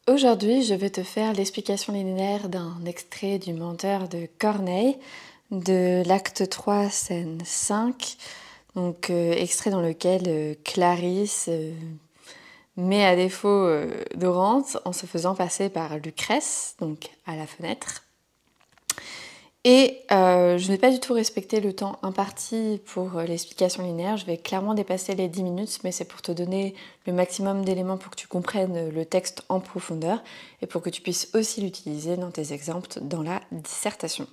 Aujourd'hui, je vais te faire l'explication linéaire d'un extrait du Menteur de Corneille, de l'acte 3, scène 5, extrait dans lequel Clarisse met à défaut Dorante en se faisant passer par Lucrèce, donc à la fenêtre. Et je n'ai pas du tout respecté le temps imparti pour l'explication linéaire. Je vais clairement dépasser les 10 minutes, mais c'est pour te donner le maximum d'éléments pour que tu comprennes le texte en profondeur et pour que tu puisses aussi l'utiliser dans tes exemples dans la dissertation.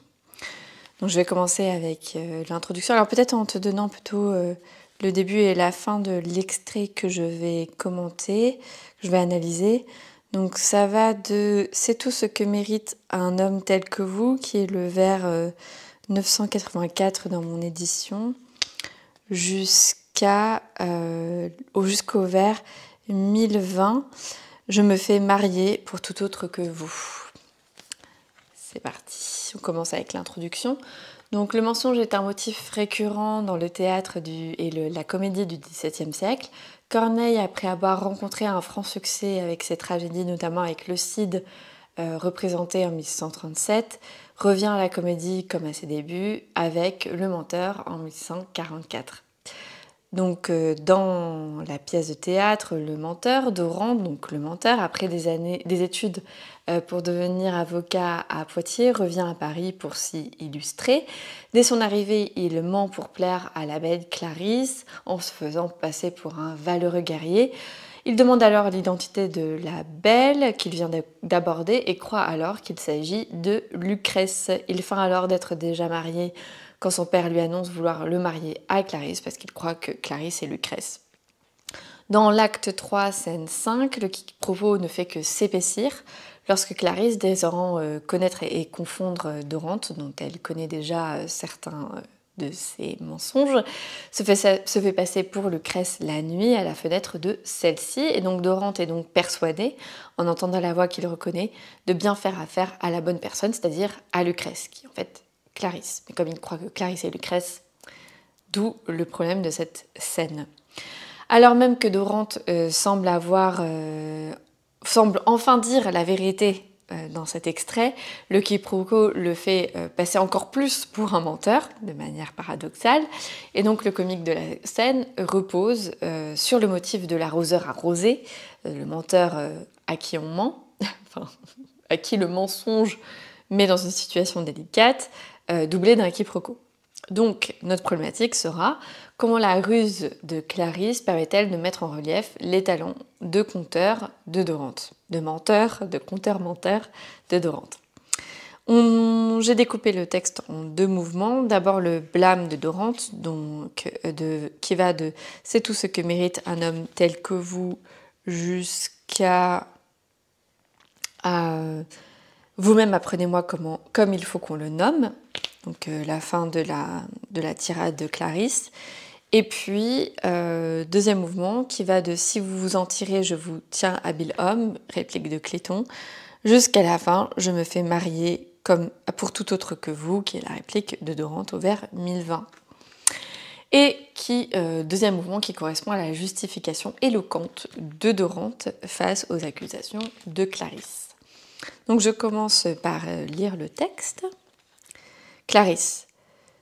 Donc je vais commencer avec l'introduction. Alors peut-être en te donnant plutôt le début et la fin de l'extrait que je vais commenter, que je vais analyser. Donc ça va de « C'est tout ce que mérite un homme tel que vous », qui est le vers 984 dans mon édition, jusqu'au vers 1020 « Je me fais marier pour tout autre que vous ». C'est parti, on commence avec l'introduction. Donc le mensonge est un motif récurrent dans le théâtre et la comédie du XVIIe siècle. Corneille, après avoir rencontré un franc succès avec ses tragédies, notamment avec le Cid, représenté en 1637, revient à la comédie comme à ses débuts avec Le Menteur en 1644. Donc dans la pièce de théâtre Le Menteur, Dorante, donc le menteur, après des études pour devenir avocat à Poitiers, revient à Paris pour s'y illustrer. Dès son arrivée, il ment pour plaire à la belle Clarisse en se faisant passer pour un valeureux guerrier. Il demande alors l'identité de la belle qu'il vient d'aborder et croit alors qu'il s'agit de Lucrèce. Il feint alors d'être déjà marié quand son père lui annonce vouloir le marier à Clarisse parce qu'il croit que Clarisse est Lucrèce. Dans l'acte 3, scène 5, le quiproquo ne fait que s'épaissir lorsque Clarisse, désirant connaître et confondre Dorante, dont elle connaît déjà certains de ses mensonges, se fait passer pour Lucrèce la nuit à la fenêtre de celle-ci. Et donc Dorante est donc persuadée, en entendant la voix qu'il reconnaît, de bien faire affaire à la bonne personne, c'est-à-dire à Lucrèce, qui en fait Clarisse. Mais comme il croit que Clarisse est Lucrèce, d'où le problème de cette scène. Alors même que Dorante semble enfin dire la vérité dans cet extrait, le quiproquo le fait passer encore plus pour un menteur, de manière paradoxale, et donc le comique de la scène repose sur le motif de l'arroseur arrosé, le menteur à qui on ment, enfin, à qui le mensonge met dans une situation délicate, doublé d'un quiproquo. Donc notre problématique sera comment la ruse de Clarisse permet-elle de mettre en relief les talents de conteur de Dorante, de menteur, de conteur-menteur de Dorante. J'ai découpé le texte en deux mouvements. D'abord le blâme de Dorante, qui va de « C'est tout ce que mérite un homme tel que vous » jusqu'à vous-même apprenez-moi comme il faut qu'on le nomme, donc la fin de la tirade de Clarisse. Et puis, deuxième mouvement qui va de « Si vous vous en tirez, je vous tiens habile homme », réplique de Cléton, jusqu'à la fin « Je me fais marier comme pour tout autre que vous », qui est la réplique de Dorante au vers 1020. Et deuxième mouvement qui correspond à la justification éloquente de Dorante face aux accusations de Clarisse. Donc je commence par lire le texte. Clarisse.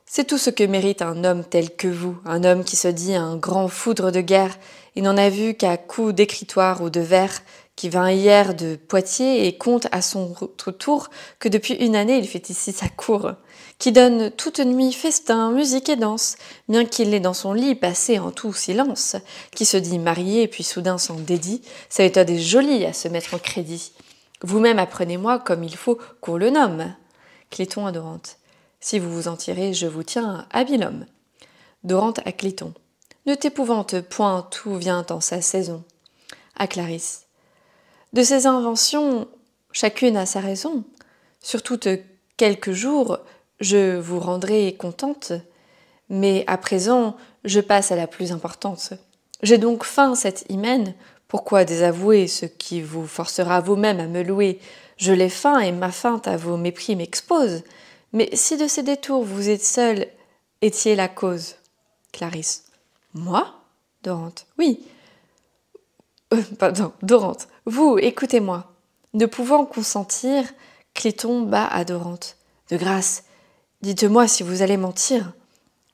C'est tout ce que mérite un homme tel que vous, un homme qui se dit un grand foudre de guerre et n'en a vu qu'à coups d'écritoire ou de vers, qui vint hier de Poitiers et compte à son tour que depuis une année il fait ici sa cour, qui donne toute nuit festin, musique et danse, bien qu'il l'ait dans son lit passé en tout silence, qui se dit marié et puis soudain s'en dédie, sa méthode est jolie à se mettre en crédit. Vous-même apprenez-moi comme il faut qu'on le nomme. Cléton à Dorante. Si vous vous en tirez, je vous tiens habile homme. Dorante à Cléton. Ne t'épouvante point, tout vient en sa saison. À Clarisse. De ces inventions, chacune a sa raison. Sur toutes quelques jours, je vous rendrai contente. Mais à présent, je passe à la plus importante. J'ai donc faim cette hymen. Pourquoi désavouer ce qui vous forcera vous-même à me louer? Je l'ai faim et ma feinte à vos mépris m'expose. Mais si de ces détours vous êtes seul, étiez la cause. Clarisse. Moi? Dorante. Oui. Pardon, Dorante. Vous, écoutez-moi. Ne pouvant consentir, Cléton bat à Dorante. « De grâce, dites-moi si vous allez mentir. »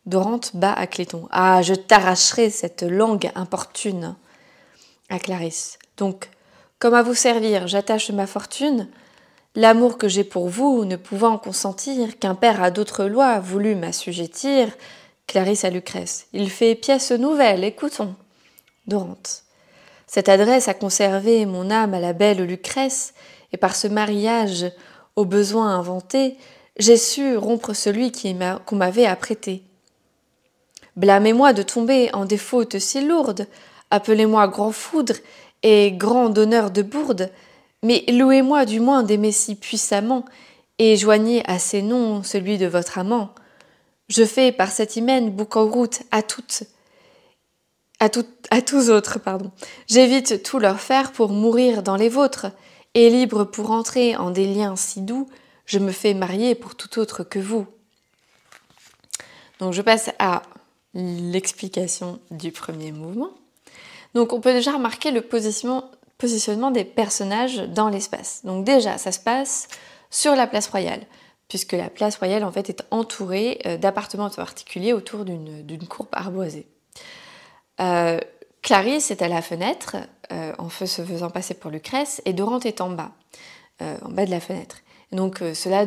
Dorante bat à Cléton. « Ah, je t'arracherai cette langue importune. » À Clarisse. « Donc, comme à vous servir, j'attache ma fortune. L'amour que j'ai pour vous, ne pouvant consentir, qu'un père à d'autres lois voulut m'assujettir. » Clarisse à Lucrèce. « Il fait pièce nouvelle, écoutons. » Dorante. « Cette adresse a conservé mon âme à la belle Lucrèce, et par ce mariage, au besoin inventé, j'ai su rompre celui qu'on m'avait apprêté. Blâmez-moi de tomber en des fautes si lourdes, appelez-moi grand foudre et grand donneur de bourdes, mais louez-moi du moins d'aimer si puissamment, et joignez à ces noms celui de votre amant. Je fais par cet hymen bouc en route à tous autres. J'évite tout leur faire pour mourir dans les vôtres, et libre pour entrer en des liens si doux, je me fais marier pour tout autre que vous. Donc je passe à l'explication du premier mouvement. Donc on peut déjà remarquer le positionnement des personnages dans l'espace. Donc déjà, ça se passe sur la place royale, puisque la place royale en fait est entourée d'appartements particuliers autour d'une cour arboisée. Clarisse est à la fenêtre, en se faisant passer pour Lucrèce, et Dorante est en bas de la fenêtre. Donc cela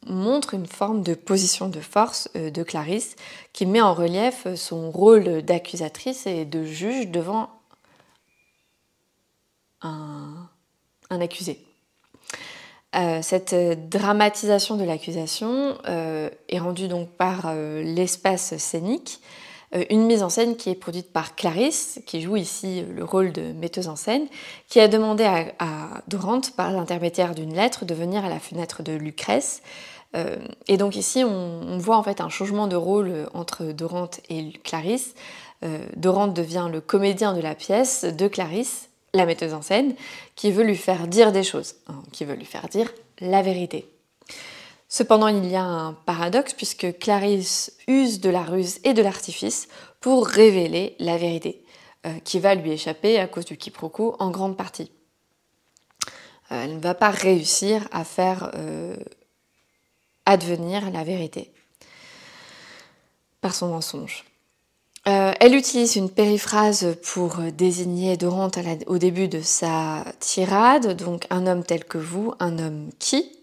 montre une forme de position de force de Clarisse qui met en relief son rôle d'accusatrice et de juge devant un accusé. Cette dramatisation de l'accusation est rendue donc par l'espace scénique, une mise en scène qui est produite par Clarisse, qui joue ici le rôle de metteuse en scène, qui a demandé à Dorante, par l'intermédiaire d'une lettre, de venir à la fenêtre de Lucrèce. Et donc ici, on voit en fait un changement de rôle entre Dorante et Clarisse. Dorante devient le comédien de la pièce de Clarisse, la metteuse en scène, qui veut lui faire dire des choses, qui veut lui faire dire la vérité. Cependant, il y a un paradoxe puisque Clarisse use de la ruse et de l'artifice pour révéler la vérité, qui va lui échapper à cause du quiproquo en grande partie. Elle ne va pas réussir à faire advenir la vérité par son mensonge. Elle utilise une périphrase pour désigner Dorante au début de sa tirade, donc un homme tel que vous, un homme qui.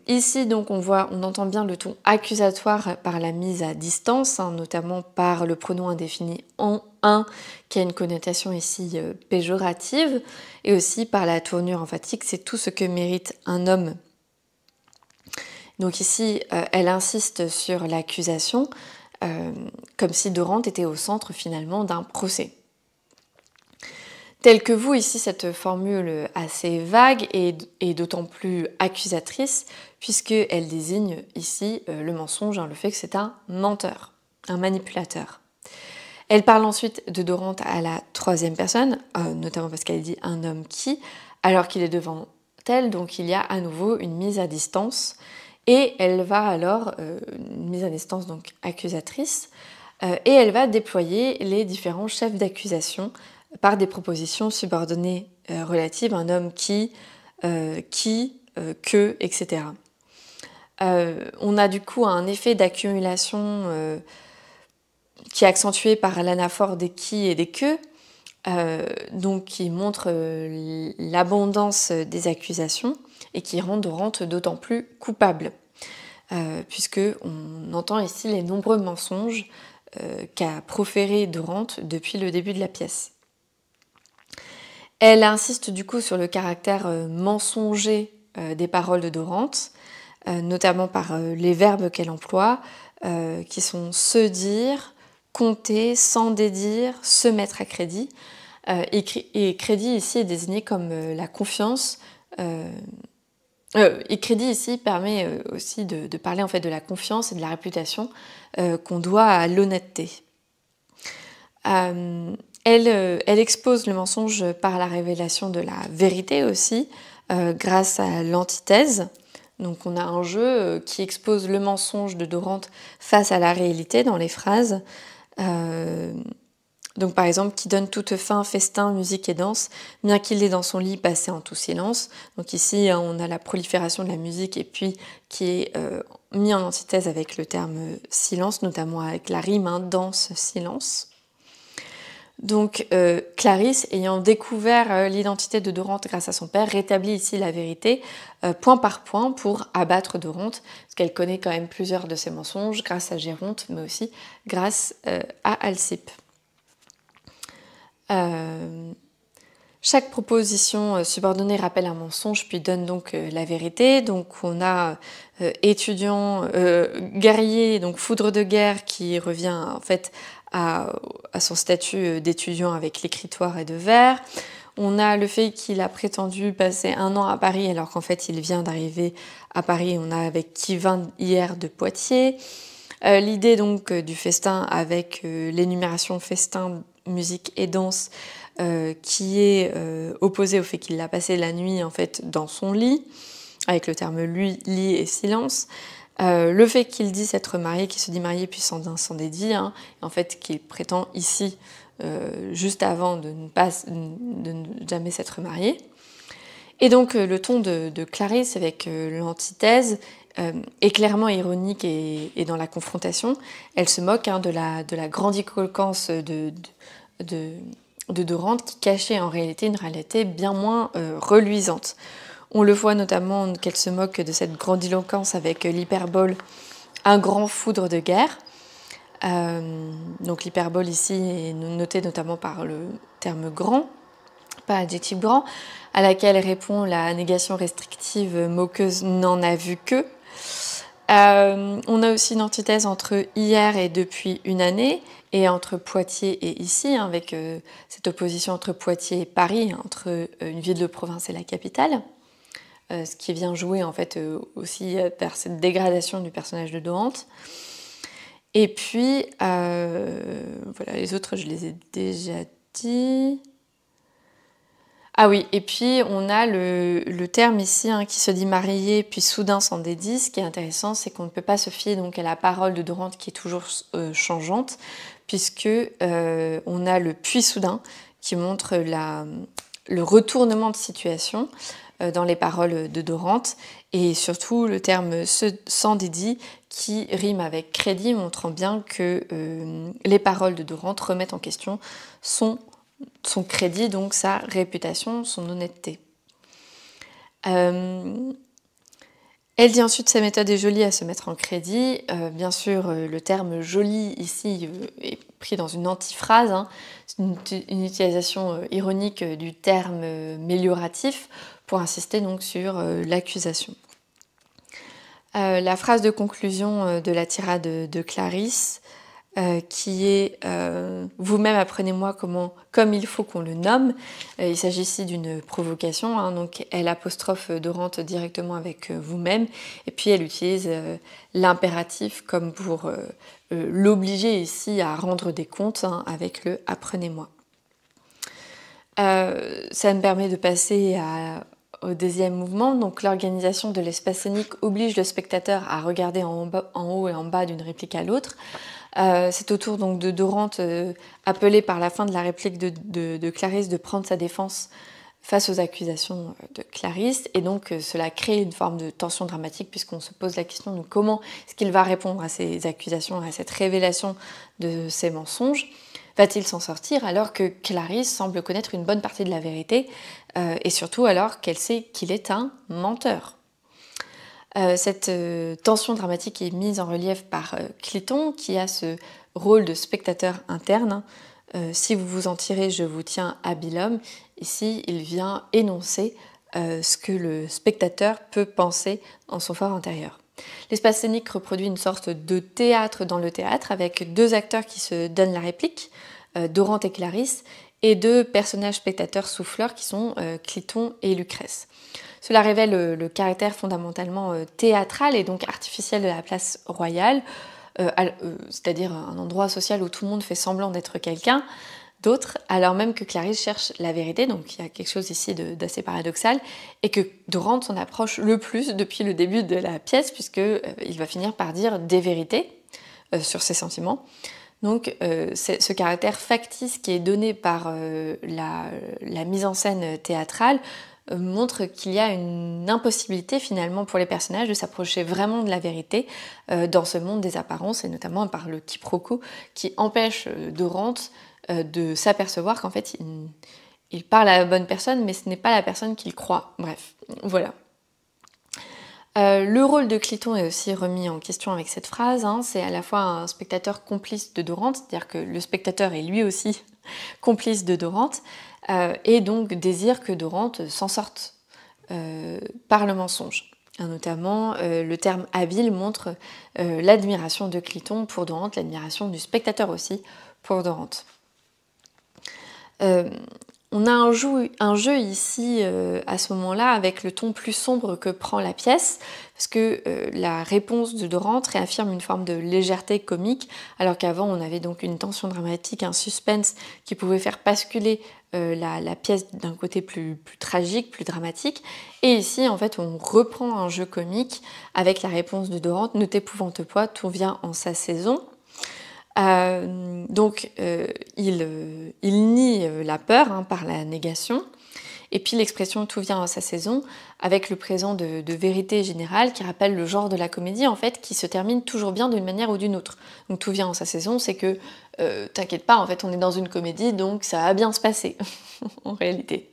Ici, donc, on entend bien le ton accusatoire par la mise à distance, notamment par le pronom indéfini en un, qui a une connotation ici péjorative, et aussi par la tournure emphatique, c'est tout ce que mérite un homme. Donc ici, elle insiste sur l'accusation, comme si Dorante était au centre finalement d'un procès. Tel que vous, ici, cette formule assez vague est d'autant plus accusatrice puisqu'elle désigne ici le mensonge, le fait que c'est un menteur, un manipulateur. Elle parle ensuite de Dorante à la troisième personne, notamment parce qu'elle dit un homme qui, alors qu'il est devant elle, donc il y a à nouveau une mise à distance, et elle va alors, une mise à distance donc accusatrice, et elle va déployer les différents chefs d'accusation par des propositions subordonnées relatives à un homme qui, que, etc. On a du coup un effet d'accumulation qui est accentué par l'anaphore des qui et des que, donc qui montre l'abondance des accusations et qui rend Dorante d'autant plus coupable, puisque on entend ici les nombreux mensonges qu'a proféré Dorante depuis le début de la pièce. Elle insiste du coup sur le caractère mensonger des paroles de Dorante, notamment par les verbes qu'elle emploie, qui sont se dire, compter, s'en dédire, se mettre à crédit. Et crédit ici est désigné comme la confiance. Et crédit ici permet aussi de parler en fait de la confiance et de la réputation qu'on doit à l'honnêteté. Elle expose le mensonge par la révélation de la vérité aussi, grâce à l'antithèse. Donc on a un jeu qui expose le mensonge de Dorante face à la réalité dans les phrases. Donc par exemple, qui donne toute fin, festin, musique et danse, bien qu'il est dans son lit passé en tout silence. Donc ici, on a la prolifération de la musique et puis qui est mis en antithèse avec le terme silence, notamment avec la rime, danse, silence. Donc Clarisse, ayant découvert l'identité de Dorante grâce à son père, rétablit ici la vérité point par point pour abattre Dorante, parce qu'elle connaît quand même plusieurs de ses mensonges grâce à Géronte, mais aussi grâce à Alcippe. Chaque proposition subordonnée rappelle un mensonge, puis donne donc la vérité. Donc on a étudiant, guerrier, donc foudre de guerre, qui revient en fait à son statut d'étudiant avec l'écritoire et de vers. On a le fait qu'il a prétendu passer 1 an à Paris alors qu'en fait il vient d'arriver à Paris. On a avec qui vint hier de Poitiers. L'idée donc du festin avec l'énumération festin, musique et danse qui est opposée au fait qu'il a passé la nuit en fait dans son lit, avec le terme lui, lit et silence. Le fait qu'il dit s'être marié, qu'il se dit marié puis s'en dédie, en fait qu'il prétend ici, juste avant de ne jamais s'être marié. Et donc le ton de Clarisse avec l'antithèse est clairement ironique et dans la confrontation. Elle se moque de la grandiloquence de Dorante qui cachait en réalité une réalité bien moins reluisante. On le voit notamment qu'elle se moque de cette grandiloquence avec l'hyperbole « un grand foudre de guerre ». Donc l'hyperbole ici est notée notamment par le terme « grand », pas adjectif « grand », à laquelle répond la négation restrictive moqueuse « n'en a vu que ». On a aussi une antithèse entre hier et depuis une année, et entre Poitiers et ici, avec cette opposition entre Poitiers et Paris, entre une ville de province et la capitale, ce qui vient jouer en fait aussi vers cette dégradation du personnage de Dorante. Et puis, voilà, les autres je les ai déjà dit. Ah oui, et puis on a le terme ici qui se dit marié puis soudain s'en dédie. Ce qui est intéressant, c'est qu'on ne peut pas se fier donc à la parole de Dorante qui est toujours changeante, puisque on a le puis soudain qui montre le retournement de situation dans les paroles de Dorante, et surtout le terme s'en dédie qui rime avec crédit, montrant bien que les paroles de Dorante remettent en question son crédit, donc sa réputation, son honnêteté. Elle dit ensuite que sa méthode est jolie à se mettre en crédit. Bien sûr, le terme joli ici est pris dans une antiphrase. C'est une utilisation ironique du terme mélioratif pour insister donc sur l'accusation. La phrase de conclusion de la tirade de Clarisse, qui est vous-même apprenez-moi comme il faut qu'on le nomme. Il s'agit ici d'une provocation, donc elle apostrophe Dorante directement avec vous-même, et puis elle utilise l'impératif comme pour l'obliger ici à rendre des comptes avec le apprenez-moi. Ça me permet de passer au deuxième mouvement. Donc l'organisation de l'espace scénique oblige le spectateur à regarder en haut et en bas d'une réplique à l'autre. C'est au tour donc de Dorante, appelée par la fin de la réplique de Clarisse, de prendre sa défense face aux accusations de Clarisse, et donc cela crée une forme de tension dramatique puisqu'on se pose la question de comment est-ce qu'il va répondre à ces accusations, à cette révélation de ces mensonges. Va-t-il s'en sortir alors que Clarisse semble connaître une bonne partie de la vérité, et surtout alors qu'elle sait qu'il est un menteur? Cette tension dramatique est mise en relief par Clyton, qui a ce rôle de spectateur interne. Si vous vous en tirez, je vous tiens habile homme. Ici, il vient énoncer ce que le spectateur peut penser en son fort intérieur. L'espace scénique reproduit une sorte de théâtre dans le théâtre, avec deux acteurs qui se donnent la réplique, Dorante et Clarisse, et deux personnages spectateurs souffleurs qui sont Clyton et Lucrèce. Cela révèle le caractère fondamentalement théâtral et donc artificiel de la place royale, c'est-à-dire un endroit social où tout le monde fait semblant d'être quelqu'un d'autre, alors même que Clarisse cherche la vérité, donc il y a quelque chose ici d'assez paradoxal, et que Dorante s'en approche le plus depuis le début de la pièce, puisqu'il va finir par dire des vérités sur ses sentiments. Donc ce caractère factice qui est donné par la mise en scène théâtrale montre qu'il y a une impossibilité finalement pour les personnages de s'approcher vraiment de la vérité dans ce monde des apparences, et notamment par le quiproquo qui empêche Dorante de s'apercevoir qu'en fait il parle à la bonne personne, mais ce n'est pas la personne qu'il croit. Bref, voilà. Le rôle de Cliton est aussi remis en question avec cette phrase, hein. C'est à la fois un spectateur complice de Dorante, c'est-à-dire que le spectateur est lui aussi complice de Dorante, et donc désire que Dorante s'en sorte par le mensonge. Notamment, le terme habile montre l'admiration de Cliton pour Dorante, l'admiration du spectateur aussi pour Dorante. On a un jeu ici à ce moment-là avec le ton plus sombre que prend la pièce, parce que la réponse de Dorante réaffirme une forme de légèreté comique, alors qu'avant on avait donc une tension dramatique, un suspense qui pouvait faire basculer la pièce d'un côté plus tragique, plus dramatique. Et ici en fait on reprend un jeu comique avec la réponse de Dorante: ne t'épouvante pas, tout vient en sa saison. Donc il nie la peur par la négation, et puis l'expression tout vient à sa saison avec le présent de vérité générale qui rappelle le genre de la comédie en fait, qui se termine toujours bien d'une manière ou d'une autre. Donc tout vient en sa saison, c'est que t'inquiète pas, en fait on est dans une comédie donc ça va bien se passer en réalité.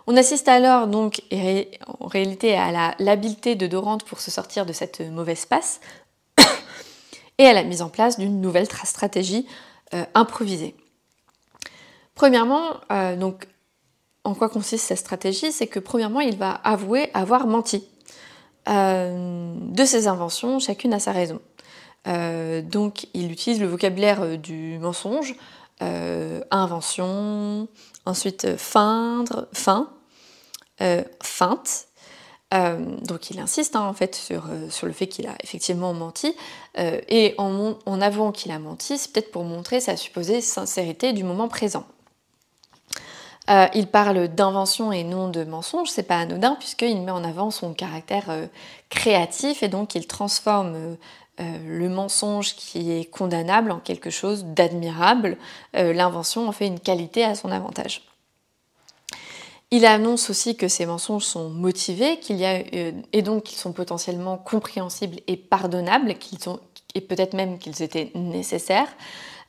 On assiste alors donc en réalité à l'habileté de Dorante pour se sortir de cette mauvaise passe et à la mise en place d'une nouvelle stratégie improvisée. Premièrement, donc, en quoi consiste cette stratégie? C'est que premièrement, il va avouer avoir menti. De ses inventions, chacune a sa raison. Donc il utilise le vocabulaire du mensonge, invention, ensuite feindre, feinte. Donc il insiste en fait sur le fait qu'il a effectivement menti, et en avouant qu'il a menti, c'est peut-être pour montrer sa supposée sincérité du moment présent. Il parle d'invention et non de mensonge, c'est pas anodin puisqu'il met en avant son caractère créatif, et donc il transforme le mensonge qui est condamnable en quelque chose d'admirable. L'invention en fait une qualité à son avantage. Il annonce aussi que ces mensonges sont motivés, et donc qu'ils sont potentiellement compréhensibles et pardonnables, et peut-être même qu'ils étaient nécessaires,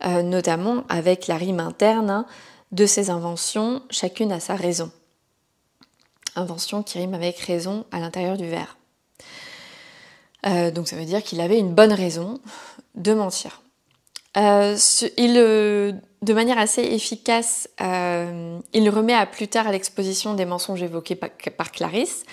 notamment avec la rime interne de ces inventions, chacune a sa raison. Invention qui rime avec raison à l'intérieur du vers. Donc ça veut dire qu'il avait une bonne raison de mentir. De manière assez efficace, il remet à plus tard à l'exposition des mensonges évoqués par Clarisse.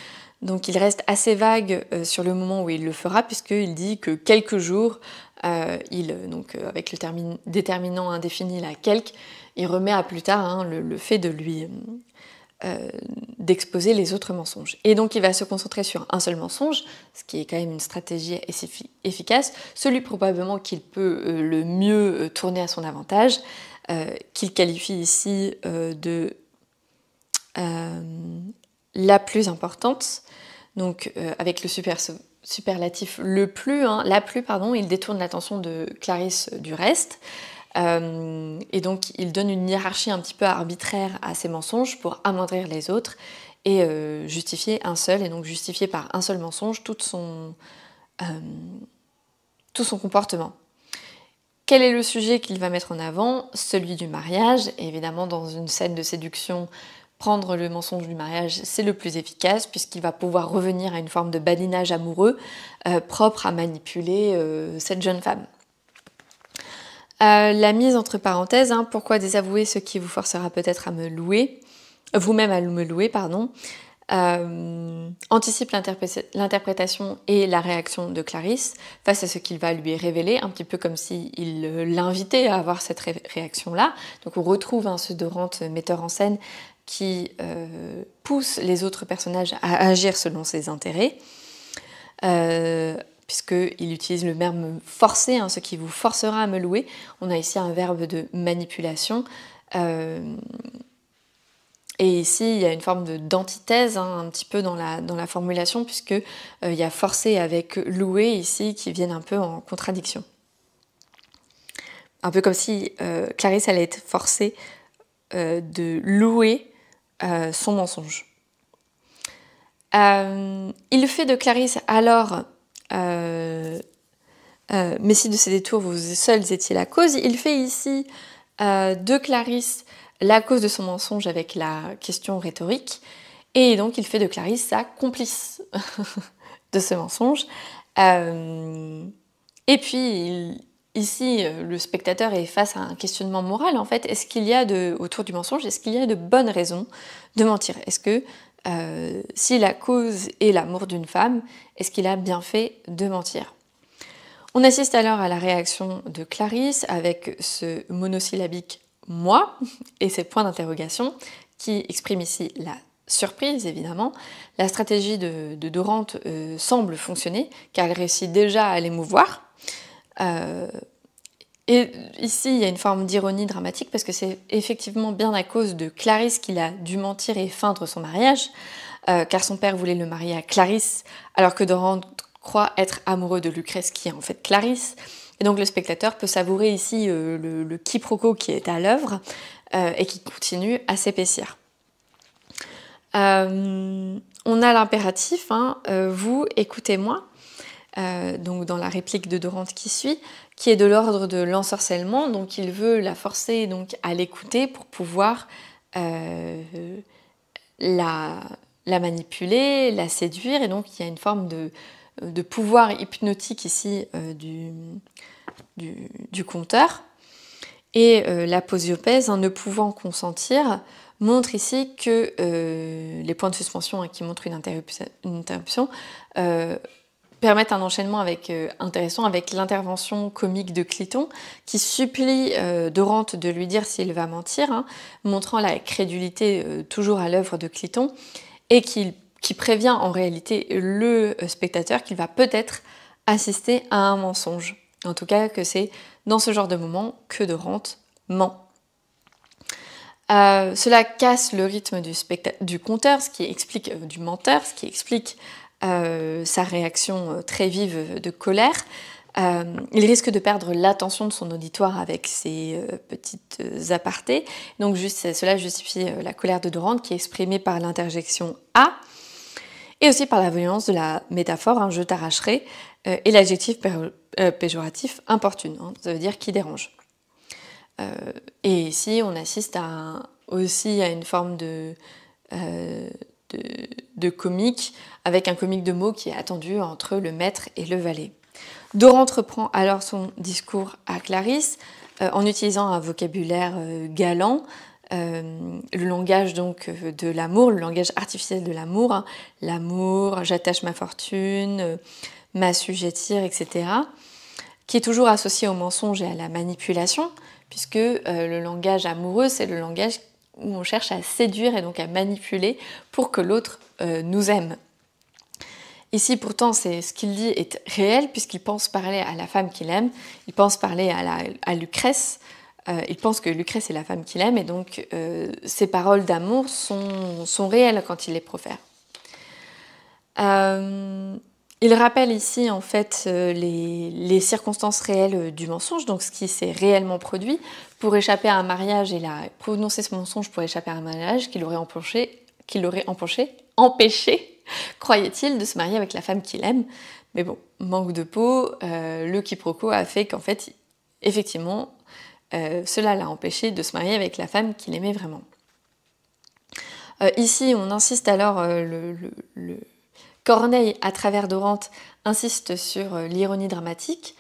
Donc il reste assez vague sur le moment où il le fera, puisqu'il dit que quelques jours, donc avec le déterminant indéfini là, quelques, il remet à plus tard le fait de lui d'exposer les autres mensonges. Et donc il va se concentrer sur un seul mensonge, ce qui est quand même une stratégie efficace, celui probablement qu'il peut le mieux tourner à son avantage, qu'il qualifie ici de la plus importante, donc avec le superlatif la plus, il détourne l'attention de Clarisse du reste. Et donc il donne une hiérarchie un petit peu arbitraire à ces mensonges pour amoindrir les autres et justifier un seul, et donc justifier par un seul mensonge tout son comportement. Quel est le sujet qu'il va mettre en avant? Celui du mariage. Et évidemment, dans une scène de séduction, prendre le mensonge du mariage, c'est le plus efficace, puisqu'il va pouvoir revenir à une forme de badinage amoureux propre à manipuler cette jeune femme. La mise entre parenthèses, pourquoi désavouer ce qui vous forcera peut-être à me louer, vous-même à me louer, pardon, anticipe l'interprétation et la réaction de Clarisse face à ce qu'il va lui révéler, un petit peu comme s'il l'invitait à avoir cette réaction-là. Donc on retrouve ce Dorante, metteur en scène, qui pousse les autres personnages à agir selon ses intérêts. Puisqu'il utilise le verbe forcer, ce qui vous forcera à me louer. On a ici un verbe de manipulation. Et ici, il y a une forme d'antithèse un petit peu dans la formulation, puisqu'il y a forcer avec louer ici qui viennent un peu en contradiction. un peu comme si Clarisse allait être forcée de louer son mensonge. Il fait de Clarisse alors mais si de ces détours vous seuls étiez la cause, il fait ici de Clarisse la cause de son mensonge avec la question rhétorique, et donc il fait de Clarisse sa complice de ce mensonge. Et puis ici, le spectateur est face à un questionnement moral en fait. Est-ce qu'il y a autour du mensonge, est-ce qu'il y a de bonnes raisons de mentir? Est-ce que si la cause est l'amour d'une femme, est-ce qu'il a bien fait de mentir? On assiste alors à la réaction de Clarisse avec ce monosyllabique « moi » et ses points d'interrogation qui expriment ici la surprise évidemment. La stratégie de Dorante semble fonctionner car elle réussit déjà à l'émouvoir. Et ici il y a une forme d'ironie dramatique parce que c'est effectivement bien à cause de Clarisse qu'il a dû mentir et feindre son mariage, car son père voulait le marier à Clarisse alors que Dorante croit être amoureux de Lucrèce qui est en fait Clarisse. Et donc le spectateur peut savourer ici le quiproquo qui est à l'œuvre et qui continue à s'épaissir. On a l'impératif, vous écoutez-moi, donc dans la réplique de Dorante qui suit, qui est de l'ordre de l'ensorcellement, donc il veut la forcer donc à l'écouter pour pouvoir la manipuler, la séduire, et donc il y a une forme de pouvoir hypnotique ici du conteur. Et la Posiopèse, ne pouvant consentir, montre ici que les points de suspension qui montrent une interruption permettent un enchaînement intéressant avec l'intervention comique de Cliton qui supplie Dorante de lui dire s'il va mentir, montrant la crédulité toujours à l'œuvre de Cliton, et qui prévient en réalité le spectateur qu'il va peut-être assister à un mensonge. En tout cas, que c'est dans ce genre de moment que Dorante ment. Cela casse le rythme du conteur, ce qui explique du menteur, ce qui explique sa réaction très vive de colère. Il risque de perdre l'attention de son auditoire avec ses petites apartés. Donc cela justifie la colère de Dorante qui est exprimée par l'interjection « à », et aussi par la violence de la métaphore « je t'arracherai » et l'adjectif péjoratif « importune », ça veut dire « qui dérange ». Et ici, on assiste aussi à une forme de comique, avec un comique de mots qui est attendu entre le maître et le valet. Dorante reprend alors son discours à Clarisse en utilisant un vocabulaire galant, le langage donc de l'amour, le langage artificiel de l'amour, l'amour, j'attache ma fortune, m'assujettir, etc., qui est toujours associé au mensonge et à la manipulation, puisque le langage amoureux, c'est le langage où on cherche à séduire et donc à manipuler pour que l'autre nous aime. Ici, pourtant, ce qu'il dit est réel, puisqu'il pense parler à la femme qu'il aime, il pense parler à Lucrèce, il pense que Lucrèce est la femme qu'il aime, et donc ses paroles d'amour sont réelles quand il les profère. Il rappelle ici en fait les circonstances réelles du mensonge, donc ce qui s'est réellement produit pour échapper à un mariage. Il a prononcé ce mensonge pour échapper à un mariage qui l'aurait empêché, croyait-il, de se marier avec la femme qu'il aime. Mais bon, manque de peau, le quiproquo a fait qu'en fait, effectivement, cela l'a empêché de se marier avec la femme qu'il aimait vraiment. Ici, on insiste alors, Corneille, à travers Dorante, insiste sur l'ironie dramatique.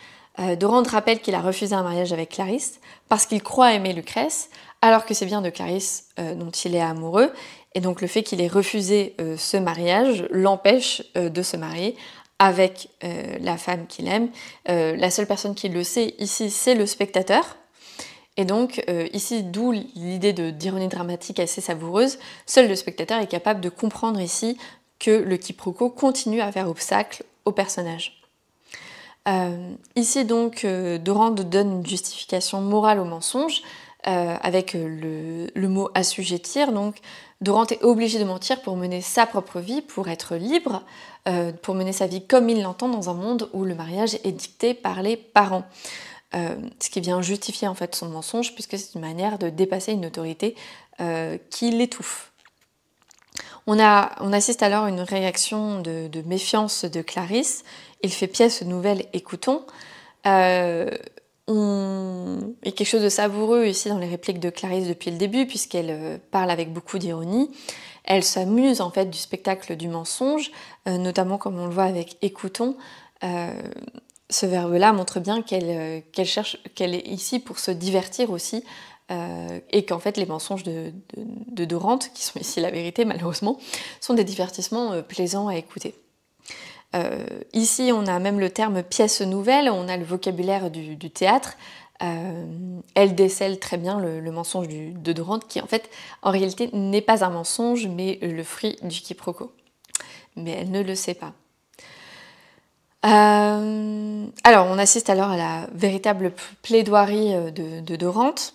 Dorante rappelle qu'il a refusé un mariage avec Clarisse parce qu'il croit aimer Lucrèce, alors que c'est bien de Clarisse dont il est amoureux. Et donc le fait qu'il ait refusé ce mariage l'empêche de se marier avec la femme qu'il aime. La seule personne qui le sait ici, c'est le spectateur. Et donc ici, d'où l'idée d'ironie dramatique assez savoureuse. Seul le spectateur est capable de comprendre ici que le quiproquo continue à faire obstacle au personnage. Ici donc, Dorante donne une justification morale au mensonge avec le mot assujettir. Donc, Dorante est obligé de mentir pour mener sa propre vie, pour être libre, pour mener sa vie comme il l'entend dans un monde où le mariage est dicté par les parents. ce qui vient justifier en fait son mensonge, puisque c'est une manière de dépasser une autorité qui l'étouffe. On assiste alors à une réaction de méfiance de Clarisse. Il fait pièce nouvelle, écoutons. Il y a quelque chose de savoureux ici dans les répliques de Clarisse depuis le début, puisqu'elle parle avec beaucoup d'ironie. Elle s'amuse en fait du spectacle du mensonge, notamment comme on le voit avec écoutons. Ce verbe-là montre bien qu'elle est ici pour se divertir aussi, et qu'en fait les mensonges de Dorante, qui sont ici la vérité malheureusement, sont des divertissements plaisants à écouter. Ici on a même le terme pièce nouvelle, on a le vocabulaire du théâtre. Elle décèle très bien le mensonge de Dorante, qui en fait en réalité n'est pas un mensonge mais le fruit du quiproquo. Mais elle ne le sait pas. Alors on assiste alors à la véritable plaidoirie de Dorante.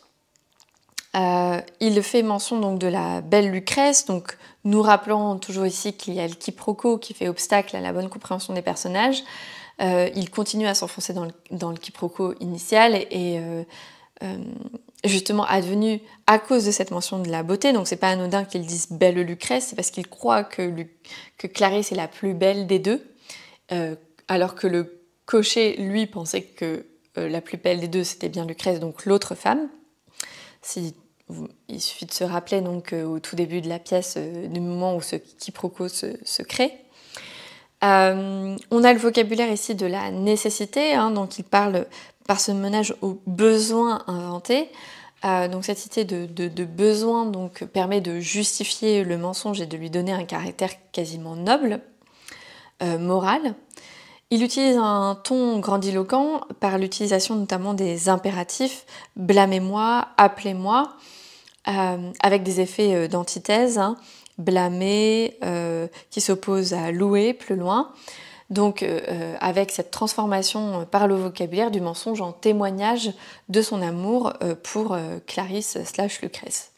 Il fait mention donc de la belle Lucrèce, donc nous rappelons toujours ici qu'il y a le quiproquo qui fait obstacle à la bonne compréhension des personnages. Il continue à s'enfoncer dans le quiproquo initial et justement advenu à cause de cette mention de la beauté. Donc c'est pas anodin qu'il dise belle Lucrèce, c'est parce qu'il croit que Clarisse est la plus belle des deux, alors que le cocher lui pensait que la plus belle des deux c'était bien Lucrèce, donc l'autre femme. Il suffit de se rappeler donc au tout début de la pièce du moment où ce quiproquo se crée. On a le vocabulaire ici de la nécessité, donc il parle par ce ménage au besoin inventé. Donc cette idée de besoin donc, permet de justifier le mensonge et de lui donner un caractère quasiment noble, moral. Il utilise un ton grandiloquent par l'utilisation notamment des impératifs « blâmez-moi »,« appelez-moi », avec des effets d'antithèse, blâmer qui s'oppose à louer plus loin. Donc avec cette transformation par le vocabulaire du mensonge en témoignage de son amour pour Clarisse / Lucrèce.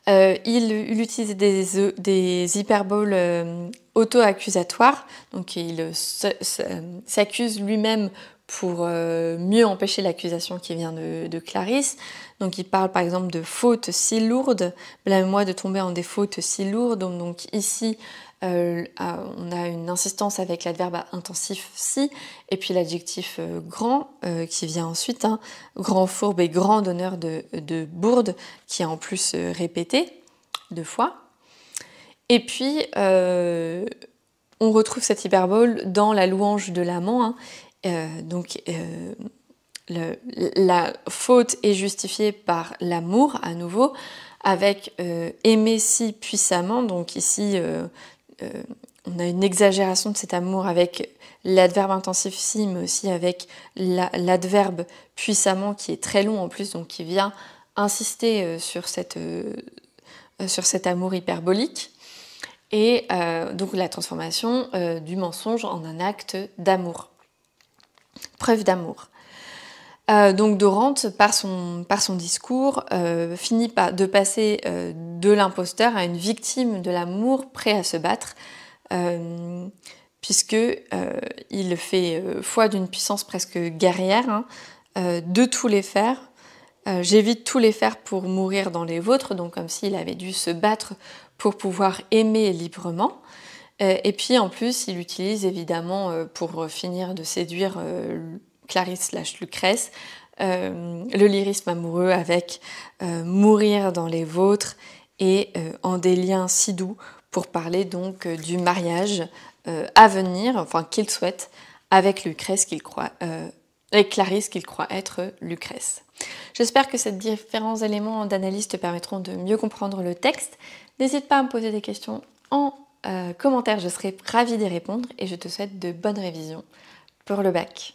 Il utilise des hyperboles auto-accusatoires, donc il s'accuse lui-même pour mieux empêcher l'accusation qui vient de Clarisse. Donc il parle par exemple de fautes si lourdes, blâme-moi de tomber en des fautes si lourdes. Donc ici on a une insistance avec l'adverbe intensif si, et puis l'adjectif grand qui vient ensuite, grand fourbe et grand donneur de bourde, qui est en plus répété 2 fois. Et puis on retrouve cette hyperbole dans la louange de l'amant, la faute est justifiée par l'amour à nouveau, avec aimer si puissamment. Donc ici on a une exagération de cet amour avec l'adverbe intensif si, mais aussi avec l'adverbe puissamment qui est très long en plus, donc qui vient insister sur cet amour hyperbolique. Et donc la transformation du mensonge en un acte d'amour, preuve d'amour. Donc Dorante, par son discours, finit de passer de l'imposteur à une victime de l'amour prêt à se battre, puisque il fait foi d'une puissance presque guerrière, de tous les fers. J'évite tous les fers pour mourir dans les vôtres, donc comme s'il avait dû se battre pour pouvoir aimer librement. Et puis en plus, il utilise évidemment, pour finir de séduire Clarisse / Lucrèce, le lyrisme amoureux avec mourir dans les vôtres et en des liens si doux, pour parler donc du mariage à venir, enfin qu'il souhaite, avec Lucrèce avec Clarisse qu'il croit être Lucrèce. J'espère que ces différents éléments d'analyse te permettront de mieux comprendre le texte. N'hésite pas à me poser des questions en commentaire, je serai ravie d'y répondre et je te souhaite de bonnes révisions pour le bac.